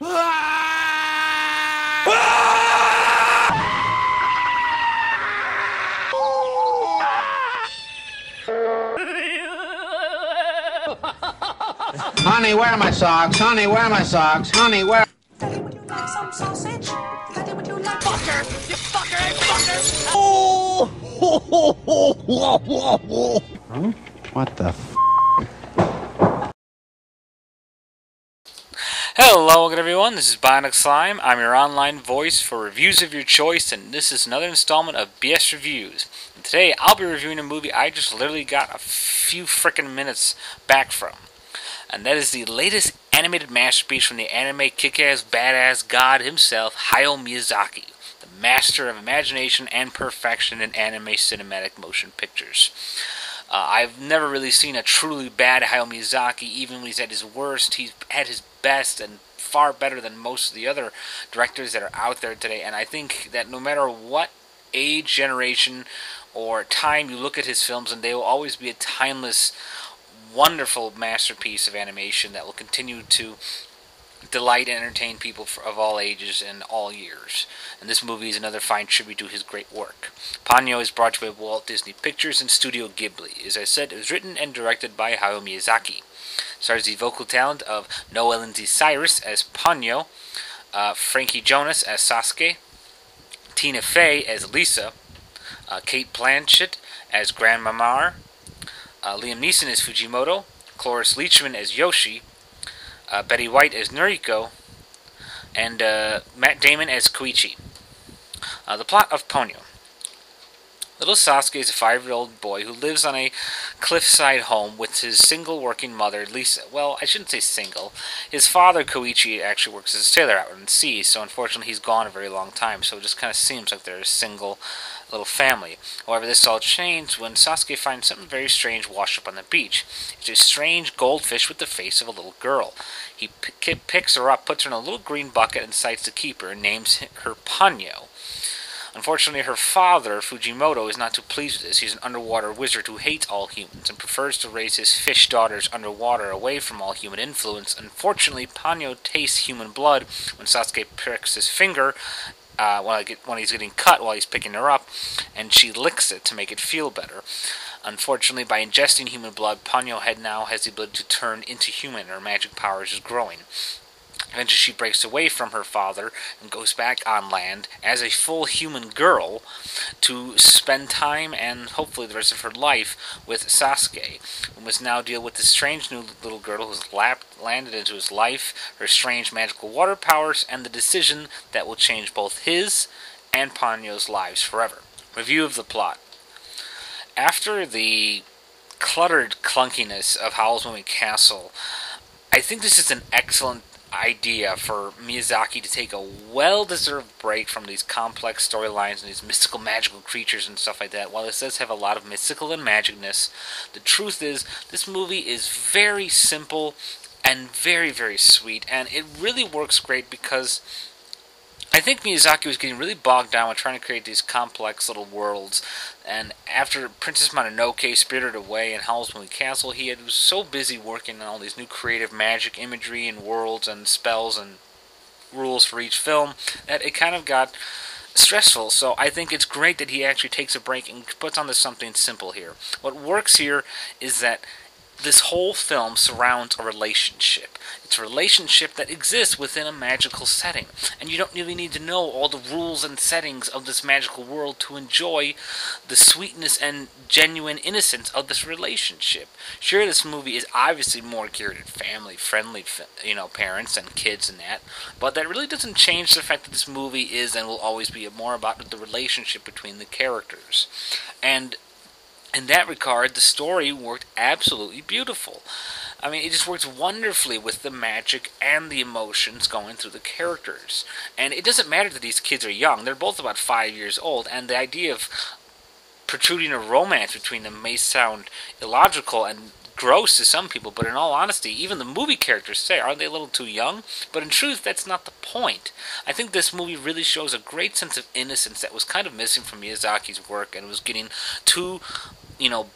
Honey, where are my socks? Honey, where are my socks? Honey, where... Daddy, would you like some sausage? Daddy, would you like... Fucker! You fucker! Fucker! Oh! Huh? What the f... Hello, welcome everyone, this is Bionic Slime. I'm your online voice for reviews of your choice, and this is another installment of BS Reviews. And today, I'll be reviewing a movie I just literally got a few frickin' minutes back from. And that is the latest animated masterpiece from the anime kick-ass badass god himself, Hayao Miyazaki, the master of imagination and perfection in anime cinematic motion pictures. I've never really seen a truly bad Hayao Miyazaki. Even when he's at his worst, he's at his best and far better than most of the other directors that are out there today. And I think that no matter what age, generation, or time you look at his films, and they will always be a timeless, wonderful masterpiece of animation that will continue to delight and entertain people of all ages and all years. And this movie is another fine tribute to his great work. Ponyo is brought to you by Walt Disney Pictures and Studio Ghibli. As I said, it was written and directed by Hayao Miyazaki. Stars the vocal talent of Lindsey Cyrus as Ponyo, Frankie Jonas as Sasuke, Tina Fey as Lisa, Cate Blanchett as Grandmamar, Liam Neeson as Fujimoto, Cloris Leachman as Yoshi, Betty White as Noriko, and Matt Damon as Koichi. The plot of Ponyo. Little Sasuke is a 5-year-old boy who lives on a cliffside home with his single working mother, Lisa. Well, I shouldn't say single. His father, Koichi, actually works as a sailor out on the sea, so unfortunately he's gone a very long time, so it just kind of seems like they're a single little family. However, this all changed when Sasuke finds something very strange washed up on the beach. It's a strange goldfish with the face of a little girl. He picks her up, puts her in a little green bucket, and decides to keep her, and names her Ponyo. Unfortunately, her father, Fujimoto, is not too pleased with this. He's an underwater wizard who hates all humans and prefers to raise his fish daughters underwater away from all human influence. Unfortunately, Ponyo tastes human blood when Sasuke pricks his finger when he's getting cut while he's picking her up, and she licks it to make it feel better. Unfortunately, by ingesting human blood, Ponyo now has the ability to turn into human, and her magic powers is growing. Eventually, she breaks away from her father and goes back on land as a full human girl to spend time and hopefully the rest of her life with Sasuke, who must now deal with this strange new little girl who's landed into his life, her strange magical water powers, and the decision that will change both his and Ponyo's lives forever. Review of the plot. After the cluttered clunkiness of Howl's Moving Castle, I think this is an excellent idea for Miyazaki to take a well-deserved break from these complex storylines and these mystical magical creatures and stuff like that. While this does have a lot of mystical and magicness, the truth is this movie is very simple and very, very sweet, and it really works great because I think Miyazaki was getting really bogged down with trying to create these complex little worlds, and after Princess Mononoke, Spirited Away, and Howl's Moving Castle, was so busy working on all these new creative magic imagery and worlds and spells and rules for each film that it kind of got stressful. So I think it's great that he actually takes a break and puts on this something simple here. What works here is that this whole film surrounds a relationship. It's a relationship that exists within a magical setting. And you don't really need to know all the rules and settings of this magical world to enjoy the sweetness and genuine innocence of this relationship. Sure, this movie is obviously more geared at family-friendly, parents and kids and that. But that really doesn't change the fact that this movie is and will always be more about the relationship between the characters. And in that regard, the story worked absolutely beautiful. I mean, it just works wonderfully with the magic and the emotions going through the characters. And it doesn't matter that these kids are young. They're both about 5 years old. And the idea of protruding a romance between them may sound illogical and gross to some people, but in all honesty, even the movie characters say, aren't they a little too young? But in truth, that's not the point. I think this movie really shows a great sense of innocence that was kind of missing from Miyazaki's work and was getting too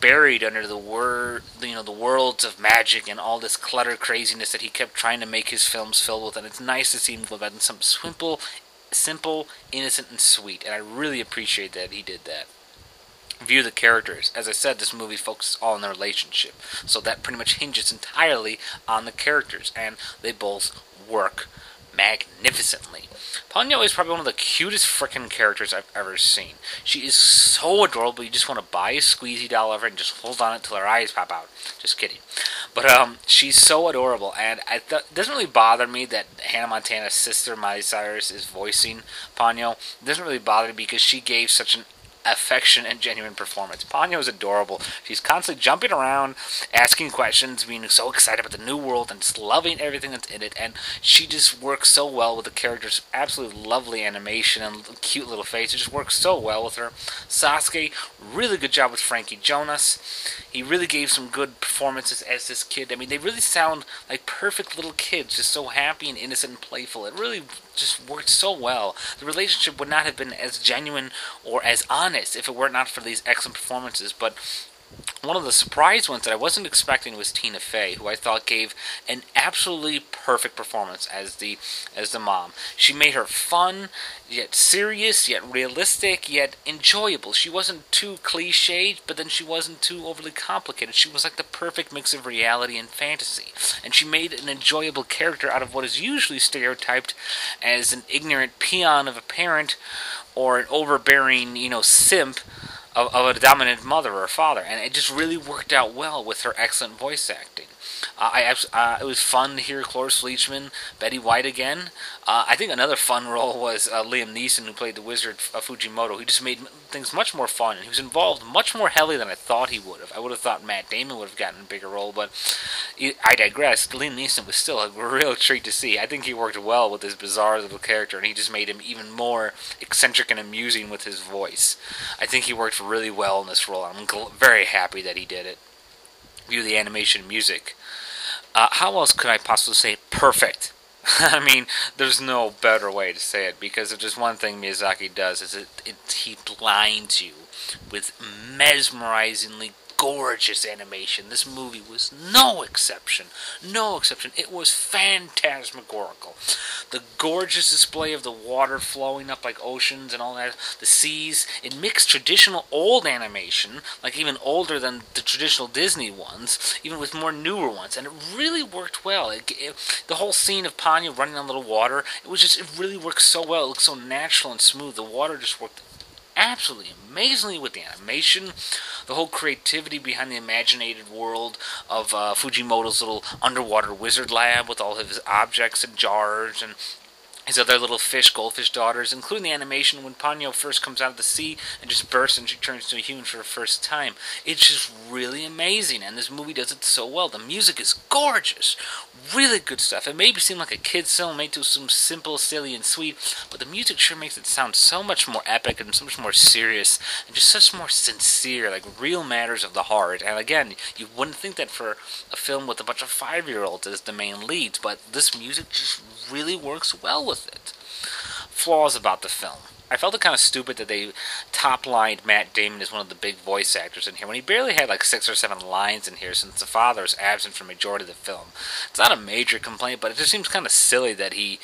buried under the the worlds of magic and all this clutter craziness that he kept trying to make his films filled with. And it's nice to see him go about something simple, innocent, and sweet. And I really appreciate that he did that. View the characters. As I said, this movie focuses all on their relationship, so that pretty much hinges entirely on the characters, and they both work magnificently. Ponyo is probably one of the cutest frickin' characters I've ever seen. She is so adorable, you just want to buy a squeezy doll of her and just hold on it till her eyes pop out. Just kidding. But she's so adorable, and it doesn't really bother me that Hannah Montana's sister, Miley Cyrus, is voicing Ponyo. It doesn't really bother me because she gave such an affection and genuine performance. Ponyo is adorable. She's constantly jumping around, asking questions, being so excited about the new world, and just loving everything that's in it. And she just works so well with the characters. Absolutely lovely animation and cute little face. It just works so well with her. Sasuke, really good job with Frankie Jonas. He really gave some good performances as this kid. I mean, they really sound like perfect little kids, just so happy and innocent and playful. It really just worked so well. The relationship would not have been as genuine or as honest if it were not for these excellent performances. But one of the surprise ones that I wasn't expecting was Tina Fey, who I thought gave an absolutely perfect performance as the mom. She made her fun, yet serious, yet realistic, yet enjoyable. She wasn't too cliched, but then she wasn't too overly complicated. She was like the perfect mix of reality and fantasy. And she made an enjoyable character out of what is usually stereotyped as an ignorant peon of a parent or an overbearing, simp of a dominant mother or father, and it just really worked out well with her excellent voice acting. It was fun to hear Cloris Leachman, Betty White again. I think another fun role was Liam Neeson, who played the wizard Fujimoto. He just made things much more fun, and he was involved much more heavily than I thought he would have. I would have thought Matt Damon would have gotten a bigger role, but I digress. Liam Neeson was still a real treat to see. I think he worked well with his bizarre little character, and he just made him even more eccentric and amusing with his voice. I think he worked really well in this role, and I'm very happy that he did it. View the animation music. How else could I possibly say perfect? I mean, there's no better way to say it, because if there's one thing Miyazaki does, is he blinds you with mesmerizingly gorgeous animation. This movie was no exception. No exception. It was phantasmagorical. The gorgeous display of the water flowing up like oceans and all that, the seas, it mixed traditional old animation, like even older than the traditional Disney ones, even with more newer ones, and it really worked well. The whole scene of Ponyo running on little water, it really worked so well. It looked so natural and smooth. The water just worked absolutely amazingly with the animation, the whole creativity behind the imaginated world of Fujimoto's little underwater wizard lab with all of his objects and jars and his other little goldfish daughters, including the animation when Ponyo first comes out of the sea and just bursts and she turns into a human for the first time. It's just really amazing, and this movie does it so well. The music is gorgeous. Really good stuff. It may seem like a kid's film, made to some simple, silly, and sweet, but the music sure makes it sound so much more epic and so much more serious and just such more sincere, like real matters of the heart. And again, you wouldn't think that for a film with a bunch of 5-year-olds as the main leads, but this music just really works well with it. Flaws about the film. I felt it kind of stupid that they top-lined Matt Damon as one of the big voice actors in here, when he barely had like 6 or 7 lines in here since the father is absent for the majority of the film. It's not a major complaint, but it just seems kind of silly that he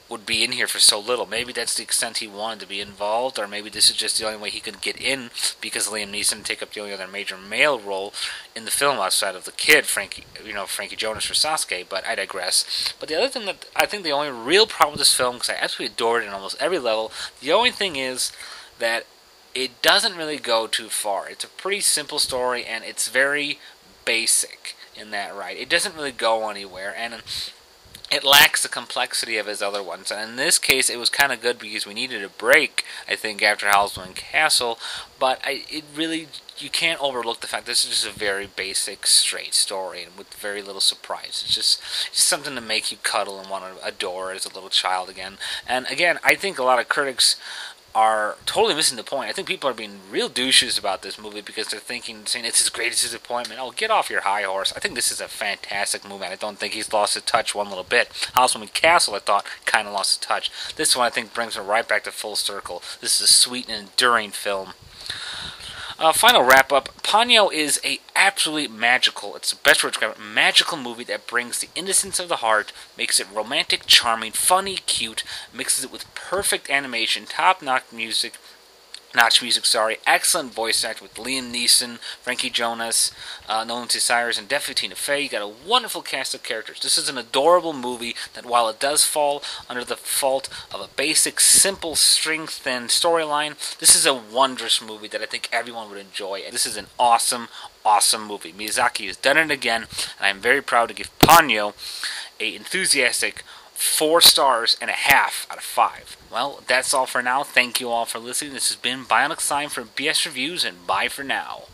would be in here for so little. Maybe that's the extent he wanted to be involved, or maybe this is just the only way he could get in because Liam Neeson take up the only other major male role in the film outside of the kid, Frankie Jonas or Sasuke, but I digress. But the other thing that I think the only real problem with this film, because I absolutely adored it in almost every level, the only thing is that it doesn't really go too far. It's a pretty simple story, and it's very basic in that, right? It doesn't really go anywhere, and it lacks the complexity of his other ones. And in this case, it was kind of good because we needed a break, I think, after Howl's Moving Castle. But you can't overlook the fact this is just a very basic, straight story and with very little surprise. It's just something to make you cuddle and want to adore as a little child again. And again, I think a lot of critics are totally missing the point. I think people are being real douches about this movie because they're saying it's his greatest disappointment. Oh, get off your high horse. I think this is a fantastic movie, and I don't think he's lost his touch one little bit. Howl's Moving Castle, I thought, kind of lost his touch. This one, I think, brings him right back to full circle. This is a sweet and enduring film. Final wrap up. Ponyo is a absolutely magical, it's the best word to describe it, magical movie that brings the innocence of the heart, makes it romantic, charming, funny, cute, mixes it with perfect animation, top-notch music, excellent voice acting with Liam Neeson, Frankie Jonas, Lindsey Cyrus, and definitely Tina Fey. You got a wonderful cast of characters. This is an adorable movie that, while it does fall under the fault of a basic, simple, string-thin storyline, this is a wondrous movie that I think everyone would enjoy. This is an awesome, awesome movie. Miyazaki has done it again, and I'm very proud to give Ponyo an enthusiastic 4.5 stars out of 5. Well, that's all for now. Thank you all for listening. This has been Bionic Slime from BS Reviews, and bye for now.